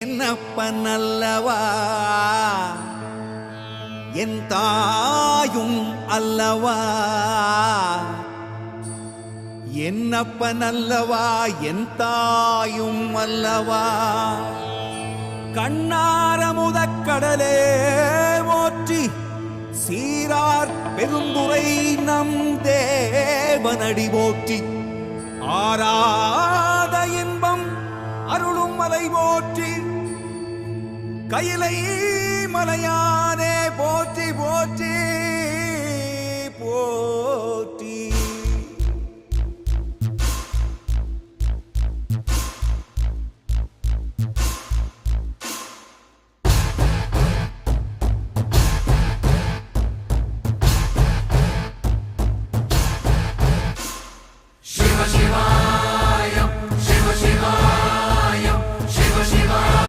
என்னப்பன் அல்லவா என் தாயும் அல்லவா என்னப்பன் அல்லவா என் தாயும் அல்லவா கண்ணாரமுதக் கடலே போற்றி சீரார் பெருந்துரை நம் தேவனடி போற்றி ஆராத இன்பம் அருளும் மலை போற்றி கையிலை மலையானே போற்றி போற்றி போற்றி.